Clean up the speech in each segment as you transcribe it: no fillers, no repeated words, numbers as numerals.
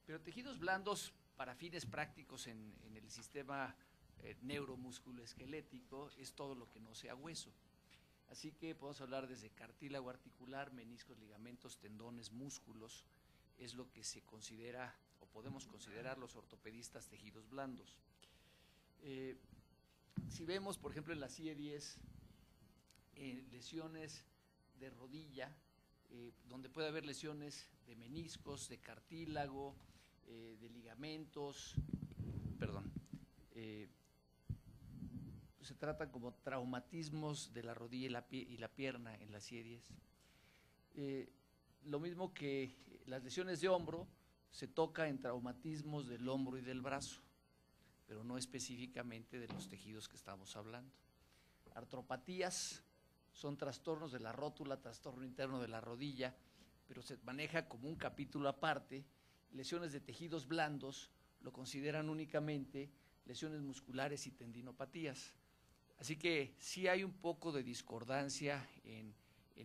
Pero tejidos blandos, para fines prácticos en el sistema neuromusculoesquelético, es todo lo que no sea hueso. Así que podemos hablar desde cartílago articular, meniscos, ligamentos, tendones, músculos, es lo que se considera o podemos considerar los ortopedistas tejidos blandos. Si vemos, por ejemplo, en la CIE-10, lesiones de rodilla, donde puede haber lesiones de meniscos, de cartílago, de ligamentos, se tratan como traumatismos de la rodilla y la pierna en la CIE-10. Lo mismo que las lesiones de hombro, se toca en traumatismos del hombro y del brazo, pero no específicamente de los tejidos que estamos hablando. Artropatías son trastornos de la rótula, trastorno interno de la rodilla, pero se maneja como un capítulo aparte. Lesiones de tejidos blandos lo consideran únicamente lesiones musculares y tendinopatías. Así que sí hay un poco de discordancia en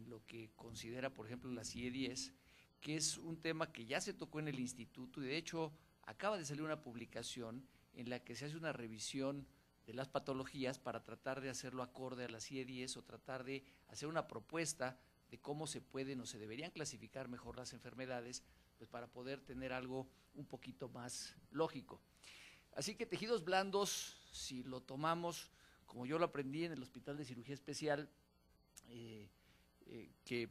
lo que considera, por ejemplo, la CIE-10, que es un tema que ya se tocó en el instituto y de hecho acaba de salir una publicación en la que se hace una revisión de las patologías para tratar de hacerlo acorde a la CIE-10 o tratar de hacer una propuesta de cómo se pueden o se deberían clasificar mejor las enfermedades, pues para poder tener algo un poquito más lógico. Así que tejidos blandos, si lo tomamos como yo lo aprendí en el Hospital de Cirugía Especial, que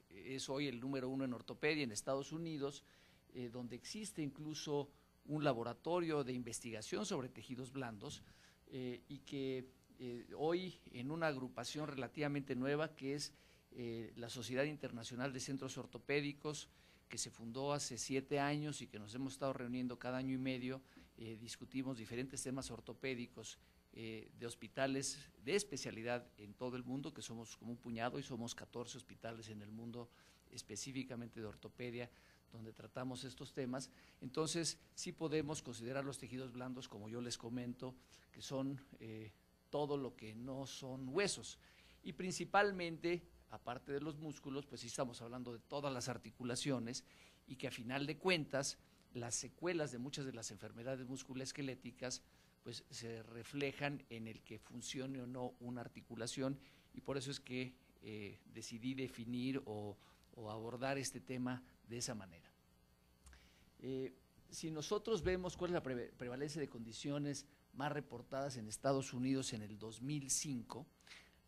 es hoy el número 1 en ortopedia en Estados Unidos, donde existe incluso un laboratorio de investigación sobre tejidos blandos y que hoy en una agrupación relativamente nueva que es la Sociedad Internacional de Centros Ortopédicos, que se fundó hace 7 años y que nos hemos estado reuniendo cada año y medio, discutimos diferentes temas ortopédicos de hospitales de especialidad en todo el mundo, que somos como un puñado y somos 14 hospitales en el mundo específicamente de ortopedia, donde tratamos estos temas. Entonces sí podemos considerar los tejidos blandos, como yo les comento, que son todo lo que no son huesos, y principalmente, aparte de los músculos, pues sí estamos hablando de todas las articulaciones, y que a final de cuentas las secuelas de muchas de las enfermedades musculoesqueléticas pues se reflejan en el que funcione o no una articulación, y por eso es que decidí definir o abordar este tema de esa manera. Si nosotros vemos cuál es la prevalencia de condiciones más reportadas en Estados Unidos en el 2005,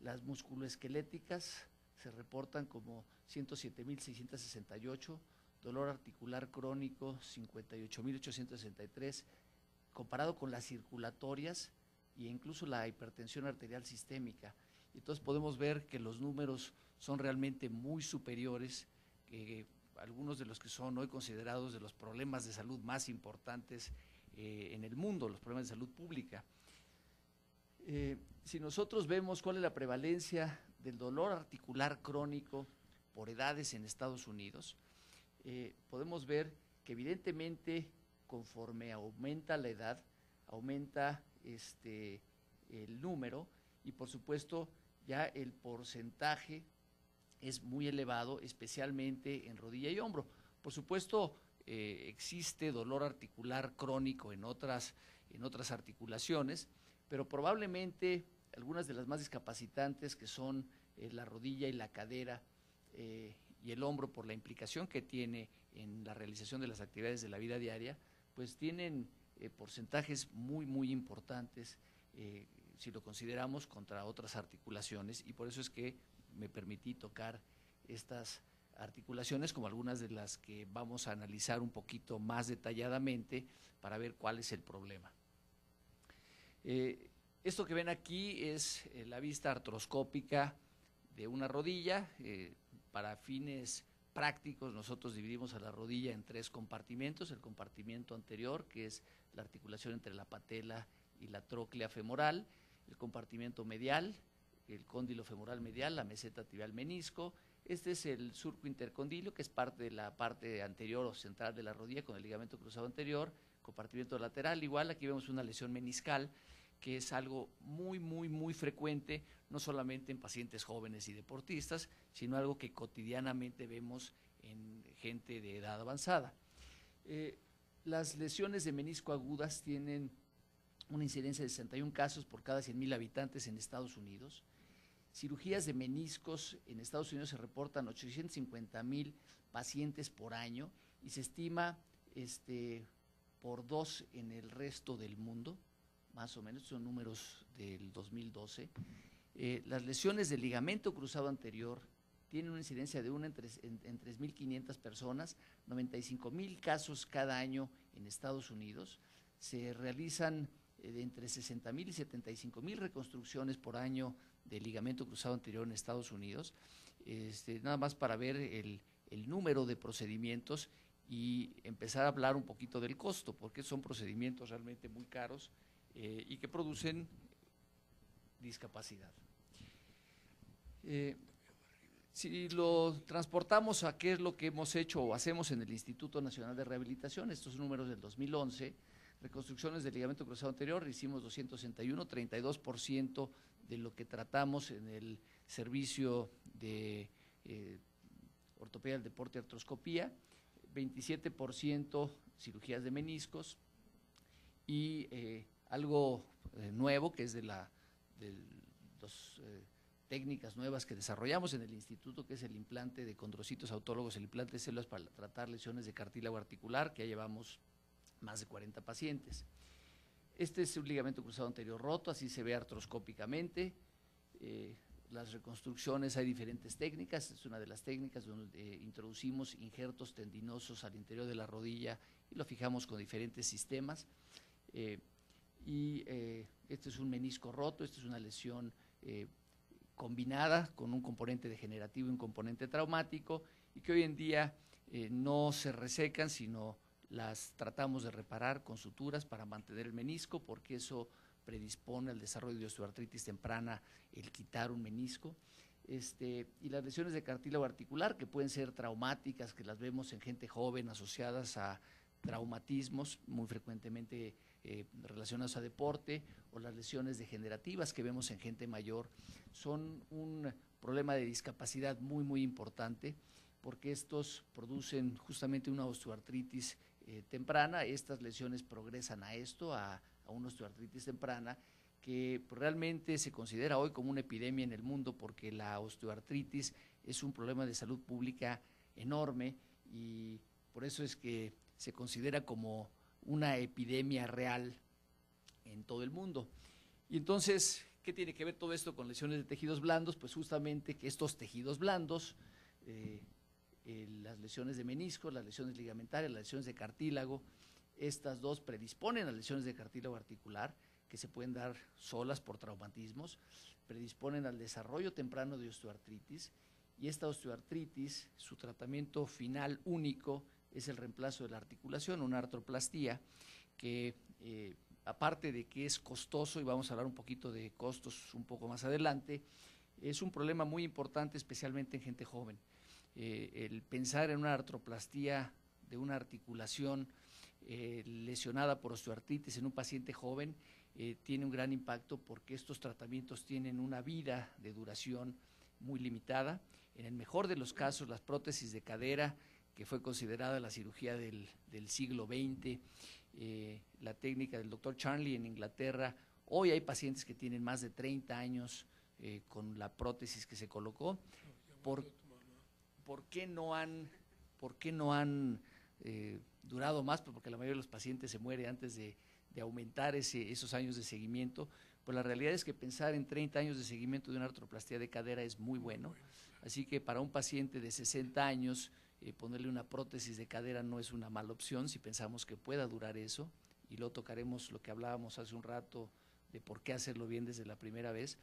las musculoesqueléticas se reportan como 107.668, dolor articular crónico 58.863, comparado con las circulatorias e incluso la hipertensión arterial sistémica. Entonces podemos ver que los números son realmente muy superiores, algunos de los que son hoy considerados de los problemas de salud más importantes en el mundo, los problemas de salud pública. Si nosotros vemos cuál es la prevalencia del dolor articular crónico por edades en Estados Unidos, podemos ver que evidentemente conforme aumenta la edad, aumenta el número, y por supuesto ya el porcentaje es muy elevado, especialmente en rodilla y hombro. Por supuesto existe dolor articular crónico en otras articulaciones, pero probablemente algunas de las más discapacitantes, que son la rodilla y la cadera y el hombro, por la implicación que tiene en la realización de las actividades de la vida diaria, pues tienen porcentajes muy importantes si lo consideramos contra otras articulaciones, y por eso es que me permití tocar estas articulaciones como algunas de las que vamos a analizar un poquito más detalladamente para ver cuál es el problema. Esto que ven aquí es la vista artroscópica de una rodilla. Para fines prácticos nosotros dividimos a la rodilla en 3 compartimentos: el compartimento anterior, que es la articulación entre la patela y la tróclea femoral; el compartimento medial, el cóndilo femoral medial, la meseta tibial menisco; este es el surco intercondilio, que es parte de la parte anterior o central de la rodilla con el ligamento cruzado anterior; compartimento lateral, igual aquí vemos una lesión meniscal, que es algo muy frecuente, no solamente en pacientes jóvenes y deportistas, sino algo que cotidianamente vemos en gente de edad avanzada. Las lesiones de menisco agudas tienen una incidencia de 61 casos por cada 100,000 habitantes en Estados Unidos. Cirugías de meniscos en Estados Unidos se reportan 850,000 pacientes por año y se estima por 2 en el resto del mundo, más o menos, son números del 2012. Las lesiones del ligamento cruzado anterior tienen una incidencia de una en 3,500 personas, 95,000 casos cada año en Estados Unidos. Se realizan de entre 60,000 y 75,000 reconstrucciones por año del ligamento cruzado anterior en Estados Unidos. Nada más para ver el número de procedimientos y empezar a hablar un poquito del costo, porque son procedimientos realmente muy caros y que producen discapacidad. Si lo transportamos a qué es lo que hemos hecho o hacemos en el Instituto Nacional de Rehabilitación, estos números del 2011, reconstrucciones del ligamento cruzado anterior, hicimos 261, 32% de lo que tratamos en el servicio de ortopedia del deporte y artroscopía, 27% cirugías de meniscos y algo nuevo que es de las técnicas nuevas que desarrollamos en el instituto, que es el implante de condrocitos autólogos, el implante de células para tratar lesiones de cartílago articular, que ya llevamos más de 40 pacientes. Este es un ligamento cruzado anterior roto, así se ve artroscópicamente. Las reconstrucciones, hay diferentes técnicas, es una de las técnicas donde introducimos injertos tendinosos al interior de la rodilla y lo fijamos con diferentes sistemas. Este es un menisco roto, esta es una lesión combinada con un componente degenerativo y un componente traumático, y que hoy en día no se resecan, sino las tratamos de reparar con suturas para mantener el menisco, porque eso predispone al desarrollo de osteoartritis temprana el quitar un menisco. Y las lesiones de cartílago articular, que pueden ser traumáticas, que las vemos en gente joven asociadas a traumatismos, muy frecuentemente relacionados a deporte, o las lesiones degenerativas que vemos en gente mayor, son un problema de discapacidad muy, muy importante, porque estos producen justamente una osteoartritis temprana. Estas lesiones progresan a esto, a una osteoartritis temprana, que realmente se considera hoy como una epidemia en el mundo, porque la osteoartritis es un problema de salud pública enorme, y por eso es que se considera como una epidemia real en todo el mundo. Y entonces, ¿qué tiene que ver todo esto con lesiones de tejidos blandos? Pues justamente que estos tejidos blandos, las lesiones de menisco, las lesiones ligamentarias, las lesiones de cartílago, estas dos predisponen a lesiones de cartílago articular, que se pueden dar solas por traumatismos, predisponen al desarrollo temprano de osteoartritis, y esta osteoartritis, su tratamiento final único es el reemplazo de la articulación, una artroplastía, que aparte de que es costoso, y vamos a hablar un poquito de costos un poco más adelante, es un problema muy importante, especialmente en gente joven. El pensar en una artroplastía de una articulación lesionada por osteoartritis en un paciente joven tiene un gran impacto, porque estos tratamientos tienen una vida de duración muy limitada. En el mejor de los casos, las prótesis de cadera, que fue considerada la cirugía del siglo XX, la técnica del doctor Charnley en Inglaterra, hoy hay pacientes que tienen más de 30 años con la prótesis que se colocó. ¿Por qué no han durado más? Pues porque la mayoría de los pacientes se muere antes de aumentar esos años de seguimiento. Pues la realidad es que pensar en 30 años de seguimiento de una artroplastía de cadera es muy bueno. Así que para un paciente de 60 años, ponerle una prótesis de cadera no es una mala opción si pensamos que pueda durar eso, y luego tocaremos lo que hablábamos hace un rato de por qué hacerlo bien desde la primera vez.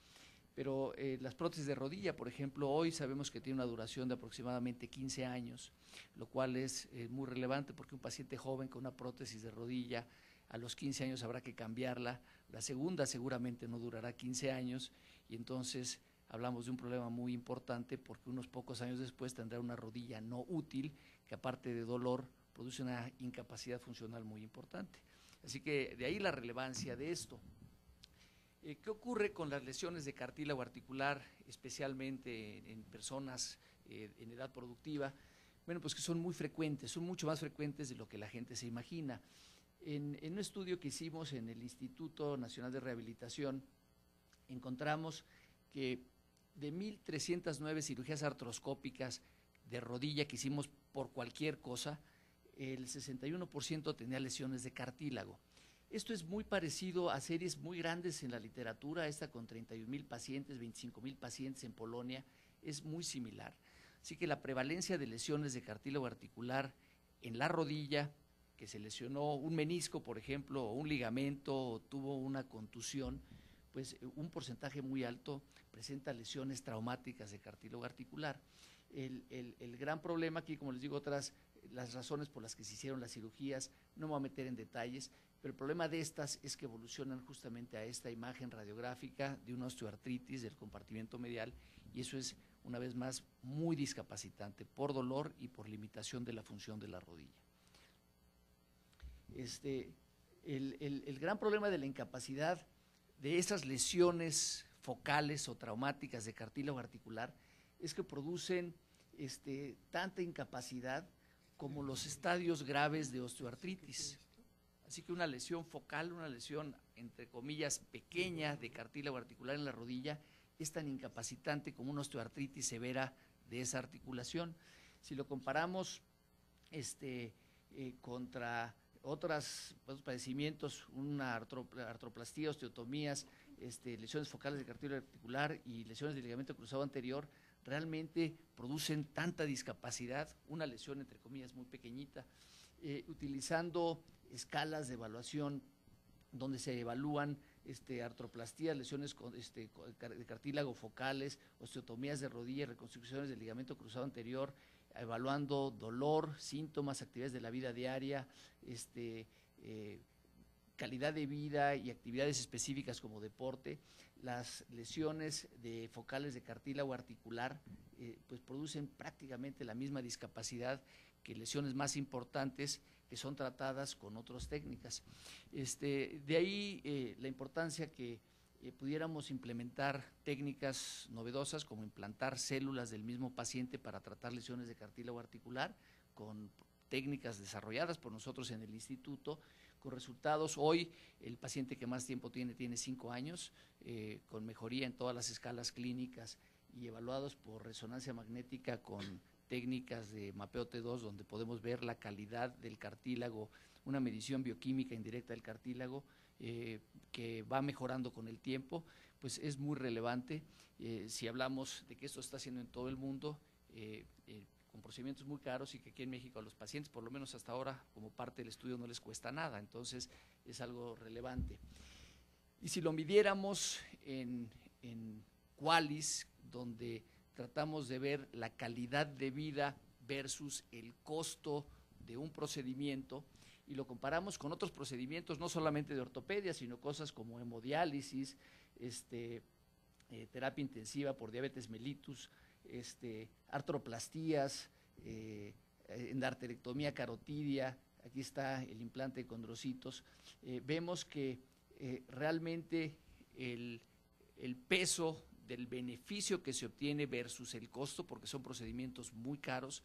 Pero las prótesis de rodilla, por ejemplo, hoy sabemos que tiene una duración de aproximadamente 15 años, lo cual es muy relevante, porque un paciente joven con una prótesis de rodilla a los 15 años habrá que cambiarla, la segunda seguramente no durará 15 años, y entonces hablamos de un problema muy importante, porque unos pocos años después tendrá una rodilla no útil, que aparte de dolor produce una incapacidad funcional muy importante. Así que de ahí la relevancia de esto. ¿Qué ocurre con las lesiones de cartílago articular, especialmente en personas en edad productiva? Bueno, pues que son muy frecuentes, son mucho más frecuentes de lo que la gente se imagina. En un estudio que hicimos en el Instituto Nacional de Rehabilitación, encontramos que de 1.309 cirugías artroscópicas de rodilla que hicimos por cualquier cosa, el 61% tenía lesiones de cartílago. Esto es muy parecido a series muy grandes en la literatura, esta con 31,000 pacientes, 25,000 pacientes en Polonia, es muy similar. Así que la prevalencia de lesiones de cartílago articular en la rodilla, que se lesionó un menisco, por ejemplo, o un ligamento, o tuvo una contusión, pues un porcentaje muy alto presenta lesiones traumáticas de cartílago articular. El gran problema aquí, como les digo, las razones por las que se hicieron las cirugías, no me voy a meter en detalles, pero el problema de estas es que evolucionan justamente a esta imagen radiográfica de una osteoartritis del compartimento medial, y eso es, una vez más, muy discapacitante por dolor y por limitación de la función de la rodilla. El gran problema de la incapacidad de esas lesiones focales o traumáticas de cartílago articular es que producen tanta incapacidad como los estadios graves de osteoartritis. Así que una lesión focal, una lesión entre comillas pequeña de cartílago articular en la rodilla es tan incapacitante como una osteoartritis severa de esa articulación. Si lo comparamos contra otros padecimientos, una artroplastía, osteotomías, lesiones focales de cartílago articular y lesiones de ligamento cruzado anterior, realmente producen tanta discapacidad, una lesión entre comillas muy pequeñita, utilizando escalas de evaluación donde se evalúan artroplastías, lesiones de cartílago focales, osteotomías de rodilla, reconstrucciones del ligamento cruzado anterior, evaluando dolor, síntomas, actividades de la vida diaria, calidad de vida y actividades específicas como deporte. Las lesiones focales de cartílago articular pues producen prácticamente la misma discapacidad que lesiones más importantes que son tratadas con otras técnicas. De ahí la importancia que pudiéramos implementar técnicas novedosas como implantar células del mismo paciente para tratar lesiones de cartílago articular con técnicas desarrolladas por nosotros en el instituto, con resultados. Hoy el paciente que más tiempo tiene 5 años, con mejoría en todas las escalas clínicas y evaluados por resonancia magnética con técnicas de mapeo T2, donde podemos ver la calidad del cartílago, una medición bioquímica indirecta del cartílago que va mejorando con el tiempo, pues es muy relevante. Si hablamos de que esto está haciendo en todo el mundo, con procedimientos muy caros, y que aquí en México a los pacientes, por lo menos hasta ahora, como parte del estudio no les cuesta nada, entonces es algo relevante. Y si lo midiéramos en QALYs, donde tratamos de ver la calidad de vida versus el costo de un procedimiento, y lo comparamos con otros procedimientos, no solamente de ortopedia, sino cosas como hemodiálisis, terapia intensiva por diabetes mellitus, artroplastías, endarterectomía carotidia, aquí está el implante de condrocitos, vemos que realmente el peso del beneficio que se obtiene versus el costo, porque son procedimientos muy caros,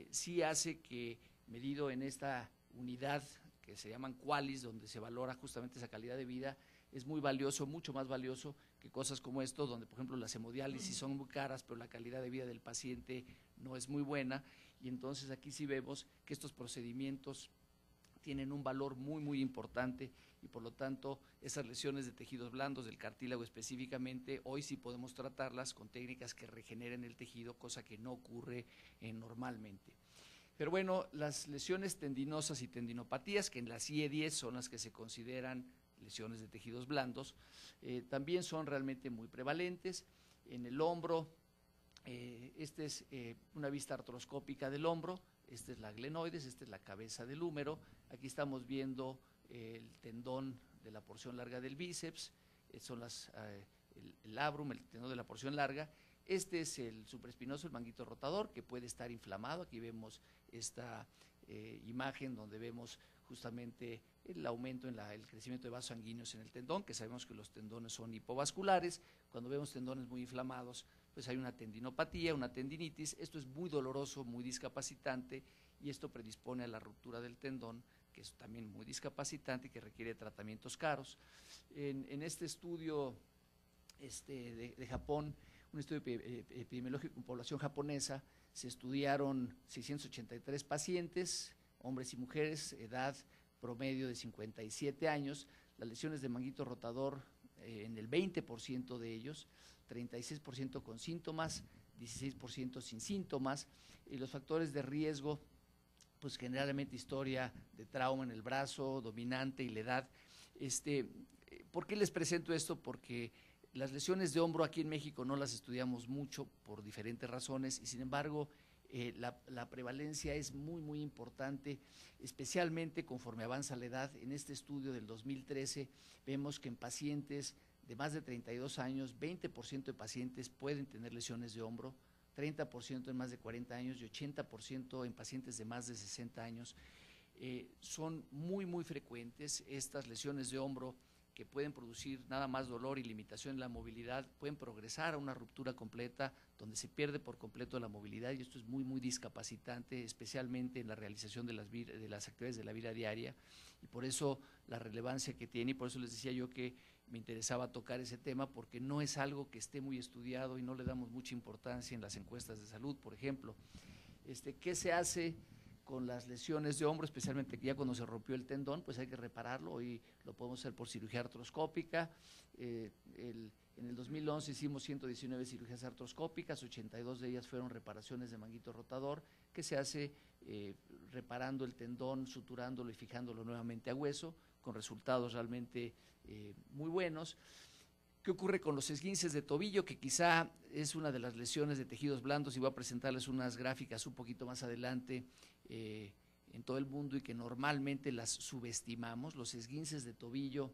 sí hace que, medido en esta unidad que se llaman QALYs, donde se valora justamente esa calidad de vida, es muy valioso, mucho más valioso que cosas como esto, donde por ejemplo las hemodiálisis son muy caras, pero la calidad de vida del paciente no es muy buena, y entonces aquí sí vemos que estos procedimientos tienen un valor muy, muy importante, y por lo tanto esas lesiones de tejidos blandos, del cartílago específicamente, hoy sí podemos tratarlas con técnicas que regeneren el tejido, cosa que no ocurre normalmente. Pero bueno, las lesiones tendinosas y tendinopatías, que en la CIE-10 son las que se consideran lesiones de tejidos blandos, también son realmente muy prevalentes. En el hombro, esta es una vista artroscópica del hombro, esta es la glenoides, esta es la cabeza del húmero, aquí estamos viendo el tendón de la porción larga del bíceps, son el labrum, el tendón de la porción larga. Este es el supraespinoso, el manguito rotador, que puede estar inflamado. Aquí vemos esta imagen donde vemos justamente el aumento en el crecimiento de vasos sanguíneos en el tendón, que sabemos que los tendones son hipovasculares. Cuando vemos tendones muy inflamados, pues hay una tendinopatía, una tendinitis. Esto es muy doloroso, muy discapacitante, y esto predispone a la ruptura del tendón, que es también muy discapacitante y que requiere tratamientos caros. En este estudio de Japón, un estudio epidemiológico en población japonesa, se estudiaron 683 pacientes, hombres y mujeres, edad promedio de 57 años, las lesiones de manguito rotador en el 20% de ellos, 36% con síntomas, 16% sin síntomas, y los factores de riesgo, pues generalmente historia de trauma en el brazo dominante y la edad. ¿Por qué les presento esto? Porque las lesiones de hombro aquí en México no las estudiamos mucho por diferentes razones, y sin embargo la prevalencia es muy, muy importante, especialmente conforme avanza la edad. En este estudio del 2013 vemos que en pacientes de más de 32 años, 20% de pacientes pueden tener lesiones de hombro, 30% en más de 40 años y 80% en pacientes de más de 60 años. Son muy, muy frecuentes estas lesiones de hombro, que pueden producir nada más dolor y limitación en la movilidad, pueden progresar a una ruptura completa donde se pierde por completo la movilidad, y esto es muy, muy discapacitante, especialmente en la realización de las actividades de la vida diaria, y por eso la relevancia que tiene, y por eso les decía yo que me interesaba tocar ese tema, porque no es algo que esté muy estudiado y no le damos mucha importancia en las encuestas de salud, por ejemplo. ¿Qué se hace con las lesiones de hombro, especialmente que ya cuando se rompió el tendón? Pues hay que repararlo. Hoy lo podemos hacer por cirugía artroscópica. En el 2011 hicimos 119 cirugías artroscópicas, 82 de ellas fueron reparaciones de manguito rotador, que se hace reparando el tendón, suturándolo y fijándolo nuevamente a hueso, con resultados realmente muy buenos. ¿Qué ocurre con los esguinces de tobillo? Que quizá es una de las lesiones de tejidos blandos, y voy a presentarles unas gráficas un poquito más adelante en todo el mundo, y que normalmente las subestimamos. Los esguinces de tobillo,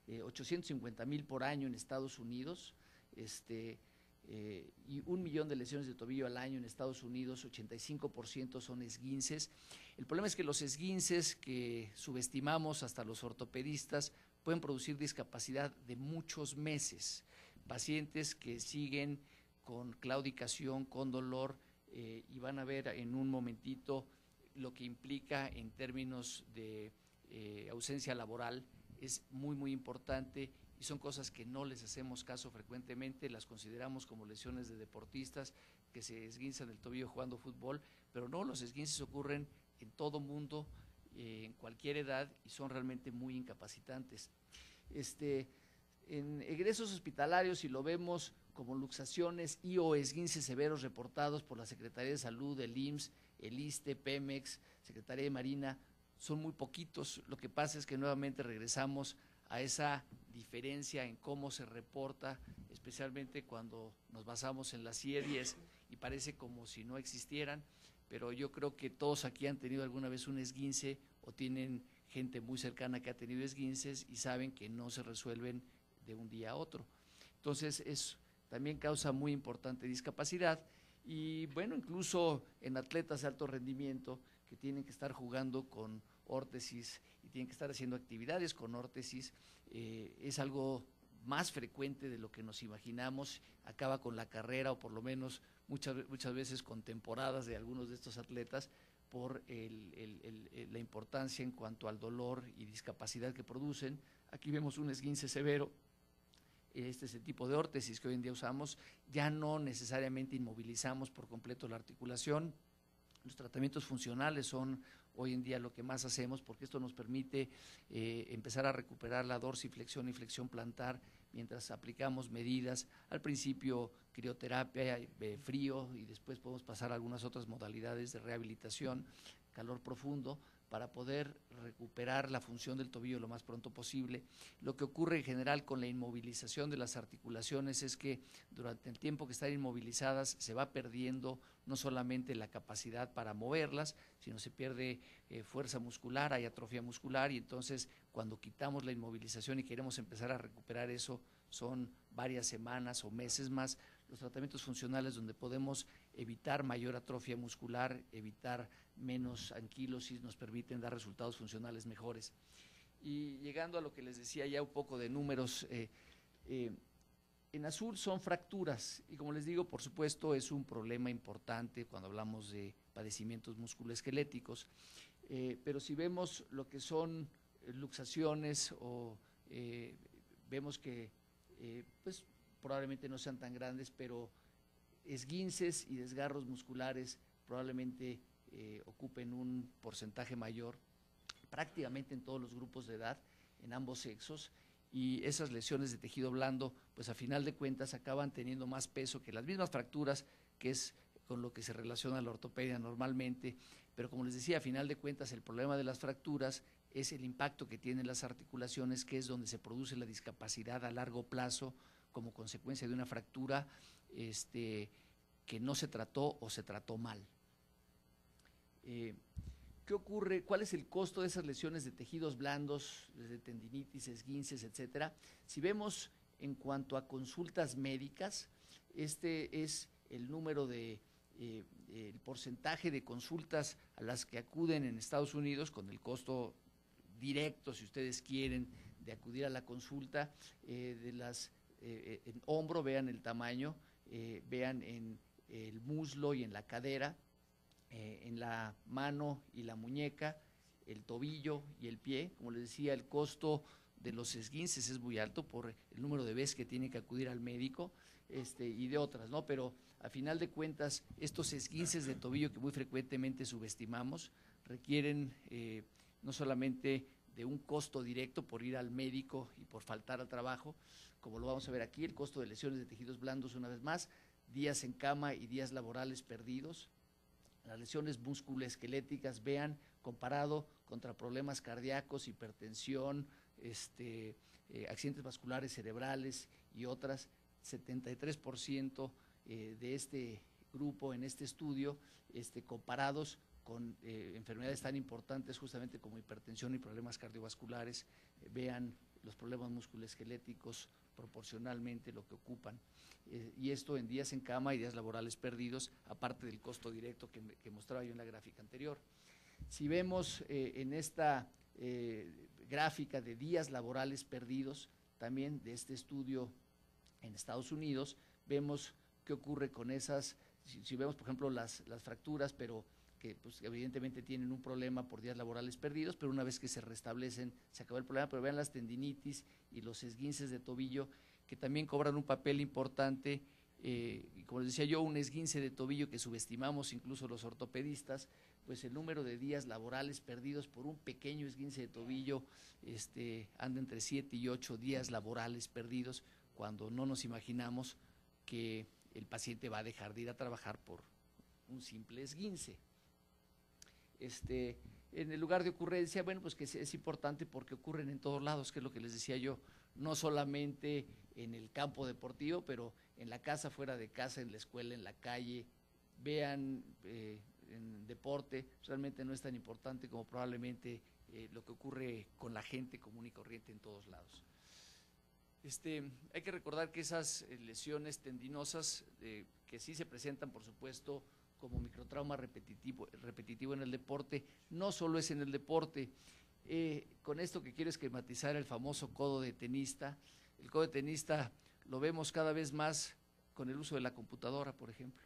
850,000 por año en Estados Unidos, y 1 millón de lesiones de tobillo al año en Estados Unidos, 85% son esguinces. El problema es que los esguinces, que subestimamos hasta los ortopedistas, pueden producir discapacidad de muchos meses. Pacientes que siguen con claudicación, con dolor, y van a ver en un momentito lo que implica en términos de ausencia laboral. Es muy, muy importante, y son cosas que no les hacemos caso frecuentemente, las consideramos como lesiones de deportistas que se esguinzan el tobillo jugando fútbol, pero no, los esguinces ocurren en todo mundo, en cualquier edad, y son realmente muy incapacitantes. En egresos hospitalarios, si lo vemos como luxaciones y o esguinces severos reportados por la Secretaría de Salud, el IMSS, el ISSSTE, Pemex, Secretaría de Marina, son muy poquitos. Lo que pasa es que nuevamente regresamos a esa diferencia en cómo se reporta, especialmente cuando nos basamos en las series y parece como si no existieran, pero yo creo que todos aquí han tenido alguna vez un esguince o tienen gente muy cercana que ha tenido esguinces y saben que no se resuelven de un día a otro. Entonces, es también causa muy importante discapacidad, y bueno, incluso en atletas de alto rendimiento que tienen que estar jugando con órtesis y tienen que estar haciendo actividades con órtesis, es algo más frecuente de lo que nos imaginamos. Acaba con la carrera, o por lo menos muchas veces con temporadas de algunos de estos atletas, por la importancia en cuanto al dolor y discapacidad que producen. Aquí vemos un esguince severo. Este es el tipo de órtesis que hoy en día usamos. Ya no necesariamente inmovilizamos por completo la articulación. Los tratamientos funcionales son hoy en día lo que más hacemos, porque esto nos permite empezar a recuperar la dorsiflexión y flexión plantar mientras aplicamos medidas. Al principio crioterapia, frío, y después podemos pasar a algunas otras modalidades de rehabilitación, calor profundo, para poder recuperar la función del tobillo lo más pronto posible. Lo que ocurre en general con la inmovilización de las articulaciones es que durante el tiempo que están inmovilizadas se va perdiendo no solamente la capacidad para moverlas, sino se pierde fuerza muscular, hay atrofia muscular, y entonces cuando quitamos la inmovilización y queremos empezar a recuperar eso, son varias semanas o meses más. Los tratamientos funcionales, donde podemos evitar mayor atrofia muscular, evitar menos anquilosis, nos permiten dar resultados funcionales mejores. Y llegando a lo que les decía ya un poco de números, En azul son fracturas y, como les digo, por supuesto es un problema importante cuando hablamos de padecimientos musculoesqueléticos, pero si vemos lo que son luxaciones o vemos que pues probablemente no sean tan grandes, pero esguinces y desgarros musculares probablemente ocupen un porcentaje mayor prácticamente en todos los grupos de edad, en ambos sexos, y esas lesiones de tejido blando, pues a final de cuentas acaban teniendo más peso que las mismas fracturas, que es con lo que se relaciona la ortopedia normalmente, pero como les decía, a final de cuentas el problema de las fracturas es el impacto que tienen las articulaciones, que es donde se produce la discapacidad a largo plazo como consecuencia de una fractura que no se trató o se trató mal. ¿Qué ocurre? ¿Cuál es el costo de esas lesiones de tejidos blandos, desde tendinitis, esguinces, etcétera? Si vemos en cuanto a consultas médicas, este es el número de, el porcentaje de consultas a las que acuden en Estados Unidos con el costo directo, si ustedes quieren, de acudir a la consulta, de las en hombro, vean el tamaño, vean en el muslo y en la cadera, en la mano y la muñeca, el tobillo y el pie. Como les decía, el costo de los esguinces es muy alto por el número de veces que tiene que acudir al médico y de otras, ¿no? Pero a final de cuentas, estos esguinces de tobillo que muy frecuentemente subestimamos requieren no solamente de un costo directo por ir al médico y por faltar al trabajo, como lo vamos a ver aquí, el costo de lesiones de tejidos blandos una vez más, días en cama y días laborales perdidos. Las lesiones musculoesqueléticas, vean, comparado contra problemas cardíacos, hipertensión, accidentes vasculares cerebrales y otras, 73% de este grupo en este estudio, comparados con enfermedades tan importantes justamente como hipertensión y problemas cardiovasculares, vean los problemas musculoesqueléticos proporcionalmente lo que ocupan, y esto en días en cama y días laborales perdidos, aparte del costo directo que mostraba yo en la gráfica anterior. Si vemos en esta gráfica de días laborales perdidos, también de este estudio en Estados Unidos, vemos qué ocurre con esas, si vemos por ejemplo las fracturas, pero que pues, evidentemente tienen un problema por días laborales perdidos, pero una vez que se restablecen se acabó el problema, pero vean las tendinitis y los esguinces de tobillo que también cobran un papel importante, y como les decía yo, un esguince de tobillo que subestimamos incluso los ortopedistas, pues el número de días laborales perdidos por un pequeño esguince de tobillo anda entre 7 y 8 días laborales perdidos, cuando no nos imaginamos que el paciente va a dejar de ir a trabajar por un simple esguince. En el lugar de ocurrencia, bueno, pues que es importante porque ocurren en todos lados, que es lo que les decía yo, no solamente en el campo deportivo, pero en la casa, fuera de casa, en la escuela, en la calle. Vean, en deporte realmente no es tan importante como probablemente lo que ocurre con la gente común y corriente en todos lados. Hay que recordar que esas lesiones tendinosas, que sí se presentan, por supuesto, como microtrauma repetitivo en el deporte, no solo es en el deporte. Con esto que quiero esquematizar el famoso codo de tenista. El codo de tenista lo vemos cada vez más con el uso de la computadora, por ejemplo.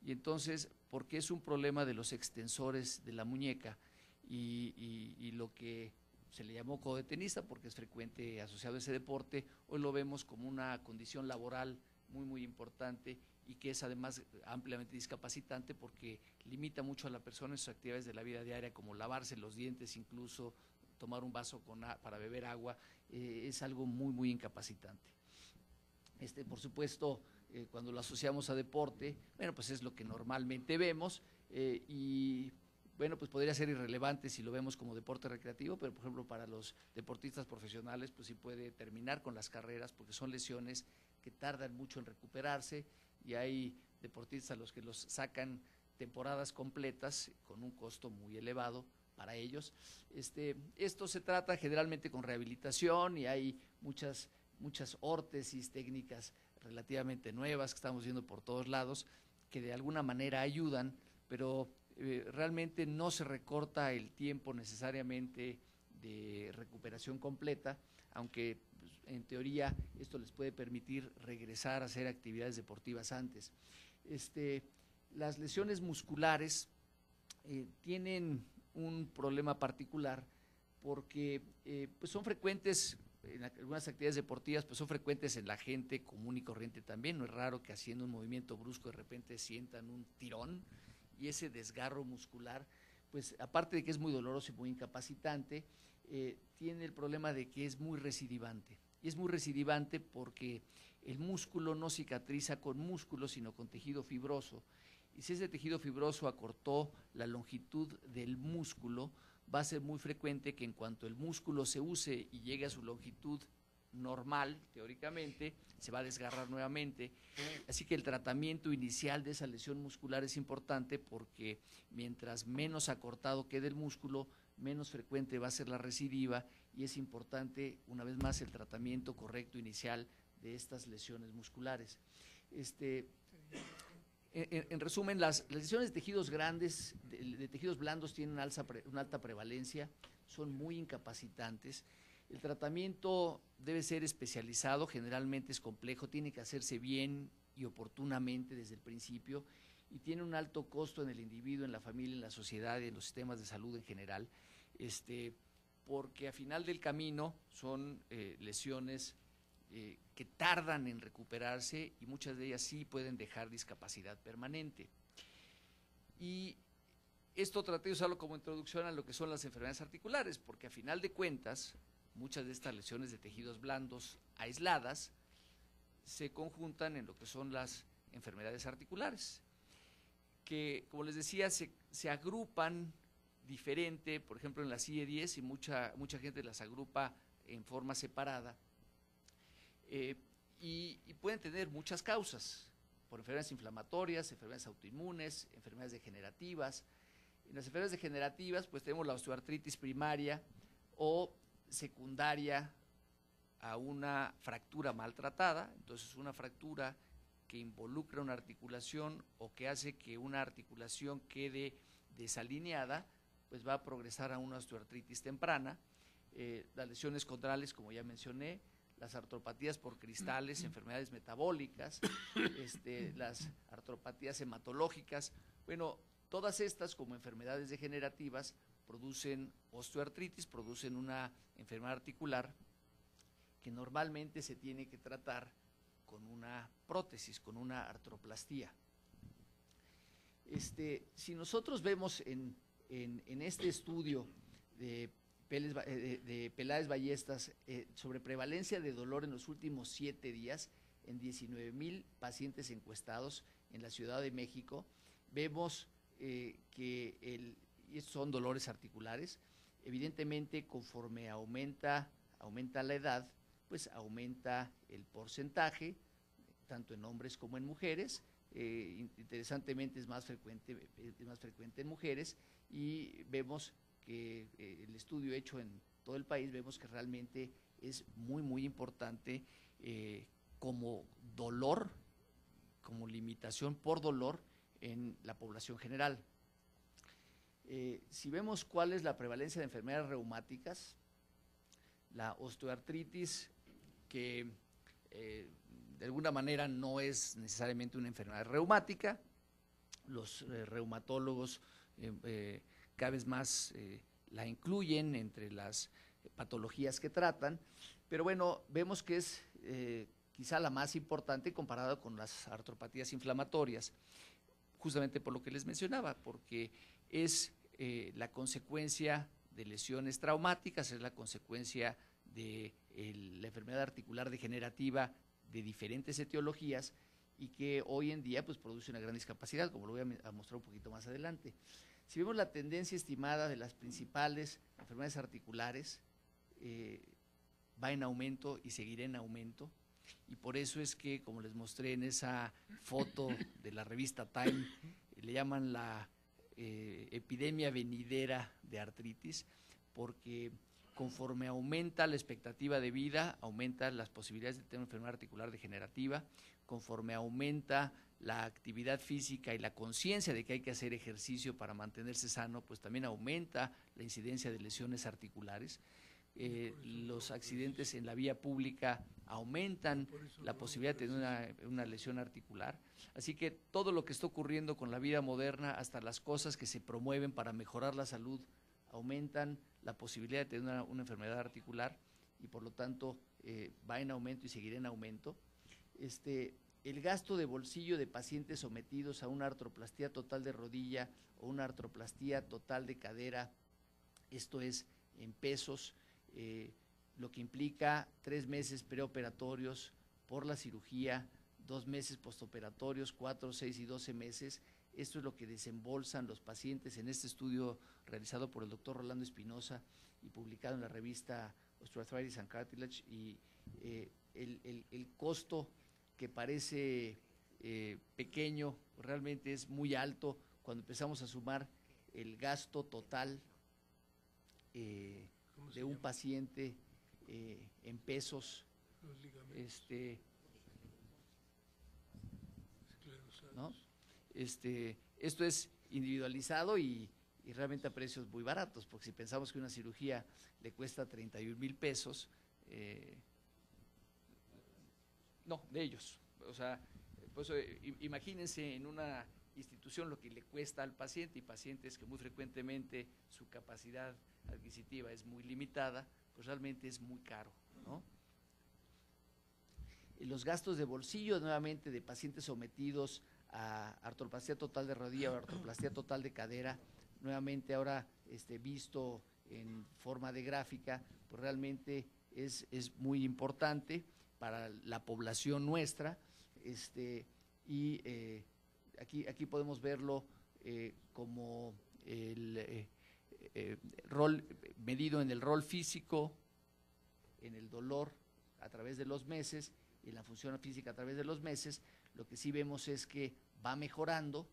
Y entonces, porque es un problema de los extensores de la muñeca y lo que se le llamó codo de tenista porque es frecuente asociado a ese deporte, hoy lo vemos como una condición laboral muy, muy importante y que es además ampliamente discapacitante porque limita mucho a la persona en sus actividades de la vida diaria, como lavarse los dientes, incluso tomar un vaso para beber agua, es algo muy, muy incapacitante. Por supuesto, cuando lo asociamos a deporte, bueno, pues es lo que normalmente vemos, y bueno, pues podría ser irrelevante si lo vemos como deporte recreativo, pero por ejemplo para los deportistas profesionales, pues sí puede terminar con las carreras porque son lesiones que tardan mucho en recuperarse y hay deportistas a los que los sacan temporadas completas con un costo muy elevado para ellos. Esto se trata generalmente con rehabilitación y hay muchas órtesis, técnicas relativamente nuevas que estamos viendo por todos lados que de alguna manera ayudan, pero realmente no se recorta el tiempo necesariamente de recuperación completa, aunque pues, en teoría esto les puede permitir regresar a hacer actividades deportivas antes. Las lesiones musculares tienen un problema particular porque pues son frecuentes en algunas actividades deportivas, pues son frecuentes en la gente común y corriente también. No es raro que haciendo un movimiento brusco de repente sientan un tirón, y ese desgarro muscular, pues aparte de que es muy doloroso y muy incapacitante, tiene el problema de que es muy recidivante. Y es muy recidivante porque el músculo no cicatriza con músculo, sino con tejido fibroso. Y si ese tejido fibroso acortó la longitud del músculo, va a ser muy frecuente que en cuanto el músculo se use y llegue a su longitud normal, teóricamente, se va a desgarrar nuevamente. Así que el tratamiento inicial de esa lesión muscular es importante porque mientras menos acortado quede el músculo, menos frecuente va a ser la recidiva, y es importante, una vez más, el tratamiento correcto inicial de estas lesiones musculares. En resumen, las lesiones de tejidos grandes, de tejidos blandos, tienen una alta prevalencia, son muy incapacitantes. El tratamiento debe ser especializado, generalmente es complejo, tiene que hacerse bien y oportunamente desde el principio, y tiene un alto costo en el individuo, en la familia, en la sociedad y en los sistemas de salud en general, porque a final del camino son lesiones que tardan en recuperarse, y muchas de ellas sí pueden dejar discapacidad permanente. Y esto traté de usarlo como introducción a lo que son las enfermedades articulares, porque a final de cuentas, muchas de estas lesiones de tejidos blandos aisladas se conjuntan en lo que son las enfermedades articulares, que, como les decía, se agrupan diferente. Por ejemplo, en la CIE-10, y mucha gente las agrupa en forma separada, y pueden tener muchas causas, por enfermedades inflamatorias, enfermedades autoinmunes, enfermedades degenerativas. En las enfermedades degenerativas, pues tenemos la osteoartritis primaria o secundaria a una fractura maltratada. Entonces, una fractura que involucra una articulación o que hace que una articulación quede desalineada, pues va a progresar a una osteoartritis temprana. Las lesiones condrales, como ya mencioné, las artropatías por cristales, enfermedades metabólicas, las artropatías hematológicas. Bueno, todas estas, como enfermedades degenerativas, producen osteoartritis, producen una enfermedad articular que normalmente se tiene que tratar con una prótesis, con una artroplastía. Si nosotros vemos en este estudio de Peláez Ballestas sobre prevalencia de dolor en los últimos 7 días en 19,000 pacientes encuestados en la Ciudad de México, vemos que estos son dolores articulares. Evidentemente, conforme aumenta la edad, pues aumenta el porcentaje, tanto en hombres como en mujeres. Interesantemente es más frecuente en mujeres, y vemos que el estudio hecho en todo el país, vemos que realmente es muy, muy importante como dolor, como limitación por dolor en la población general. Si vemos cuál es la prevalencia de enfermedades reumáticas, la osteoartritis, que de alguna manera no es necesariamente una enfermedad reumática, los reumatólogos cada vez más la incluyen entre las patologías que tratan, pero bueno, vemos que es quizá la más importante comparada con las artropatías inflamatorias, justamente por lo que les mencionaba, porque es la consecuencia de lesiones traumáticas, es la consecuencia de la enfermedad articular degenerativa de diferentes etiologías, y que hoy en día pues produce una gran discapacidad, como lo voy a mostrar un poquito más adelante. Si vemos la tendencia estimada de las principales enfermedades articulares, va en aumento y seguirá en aumento, y por eso es que, como les mostré en esa foto de la revista Time, le llaman la epidemia venidera de artritis, porque conforme aumenta la expectativa de vida, aumentan las posibilidades de tener una enfermedad articular degenerativa. conforme aumenta la actividad física y la conciencia de que hay que hacer ejercicio para mantenerse sano, pues también aumenta la incidencia de lesiones articulares. Los accidentes en la vía pública aumentan la posibilidad de tener una lesión articular. Así que todo lo que está ocurriendo con la vida moderna, hasta las cosas que se promueven para mejorar la salud, aumentan la posibilidad de tener una enfermedad articular y por lo tanto va en aumento y seguirá en aumento. El gasto de bolsillo de pacientes sometidos a una artroplastía total de rodilla o una artroplastía total de cadera, esto es en pesos, lo que implica 3 meses preoperatorios por la cirugía, 2 meses postoperatorios, 4, 6 y 12 meses. Esto es lo que desembolsan los pacientes en este estudio realizado por el doctor Rolando Espinosa y publicado en la revista Osteoarthritis and Cartilage, y el costo que parece pequeño realmente es muy alto cuando empezamos a sumar el gasto total de un paciente en pesos, ¿no? Esto es individualizado y realmente a precios muy baratos, porque si pensamos que una cirugía le cuesta 31,000 pesos, no, de ellos, o sea, pues, imagínense en una institución lo que le cuesta al paciente, y pacientes que muy frecuentemente su capacidad adquisitiva es muy limitada, pues realmente es muy caro, ¿no? Los gastos de bolsillo nuevamente de pacientes sometidos a artroplastía total de rodilla o artroplastía total de cadera, nuevamente ahora visto en forma de gráfica, pues realmente es muy importante para la población nuestra, y aquí podemos verlo como el rol medido en el rol físico, en el dolor a través de los meses y en la función física a través de los meses. Lo que sí vemos es que va mejorando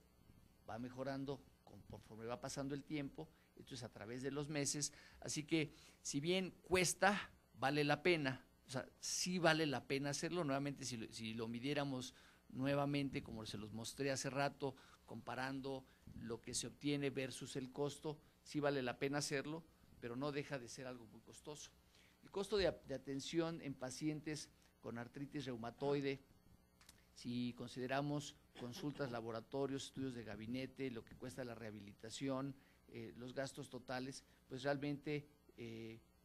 conforme va pasando el tiempo, esto es a través de los meses, así que si bien cuesta, vale la pena, o sea, sí vale la pena hacerlo. Nuevamente, si lo midiéramos nuevamente, como se los mostré hace rato, comparando lo que se obtiene versus el costo, sí vale la pena hacerlo, pero no deja de ser algo muy costoso. El costo de atención en pacientes con artritis reumatoide, si consideramos consultas, laboratorios, estudios de gabinete, lo que cuesta la rehabilitación, los gastos totales, pues realmente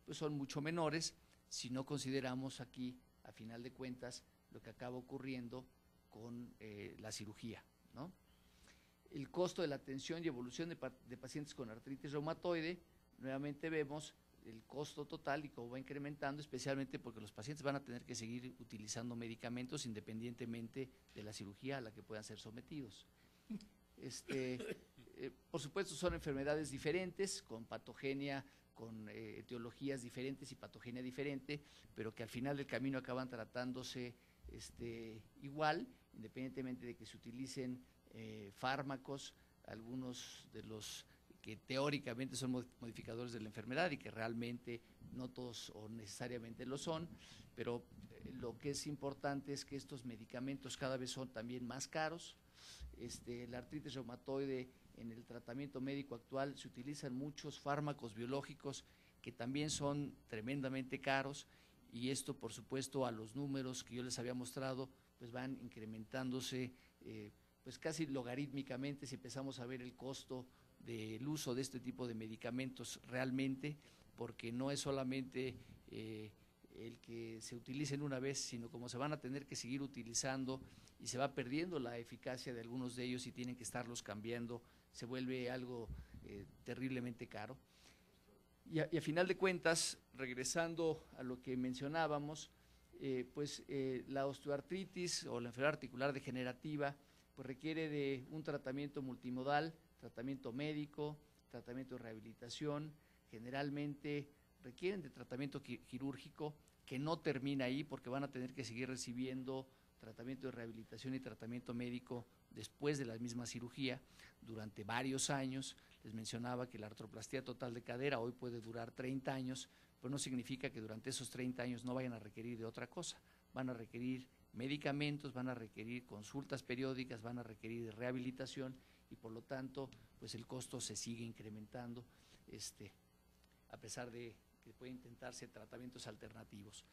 pues son mucho menores si no consideramos aquí, a final de cuentas, lo que acaba ocurriendo con la cirugía, ¿no? El costo de la atención y evolución de pacientes con artritis reumatoide, nuevamente vemos el costo total y cómo va incrementando, especialmente porque los pacientes van a tener que seguir utilizando medicamentos independientemente de la cirugía a la que puedan ser sometidos. Por supuesto, son enfermedades diferentes, con patogenia, con etiologías diferentes y patogenia diferente, pero que al final del camino acaban tratándose igual, independientemente de que se utilicen fármacos, algunos de los que teóricamente son modificadores de la enfermedad y que realmente no todos o necesariamente lo son, pero lo que es importante es que estos medicamentos cada vez son también más caros. La artritis reumatoide, en el tratamiento médico actual se utilizan muchos fármacos biológicos que también son tremendamente caros, y esto, por supuesto, a los números que yo les había mostrado, pues van incrementándose pues casi logarítmicamente si empezamos a ver el costo del uso de este tipo de medicamentos realmente, porque no es solamente el que se utilicen una vez, sino como se van a tener que seguir utilizando y se va perdiendo la eficacia de algunos de ellos y tienen que estarlos cambiando, se vuelve algo terriblemente caro. Y a final de cuentas, regresando a lo que mencionábamos, la osteoartritis o la enfermedad articular degenerativa pues requiere de un tratamiento multimodal, tratamiento médico, tratamiento de rehabilitación, generalmente requieren de tratamiento quirúrgico, que no termina ahí porque van a tener que seguir recibiendo tratamiento de rehabilitación y tratamiento médico después de la misma cirugía durante varios años. Les mencionaba que la artroplastía total de cadera hoy puede durar 30 años, pero no significa que durante esos 30 años no vayan a requerir de otra cosa, van a requerir medicamentos, van a requerir consultas periódicas, van a requerir rehabilitación y por lo tanto pues el costo se sigue incrementando a pesar de que pueden intentarse tratamientos alternativos.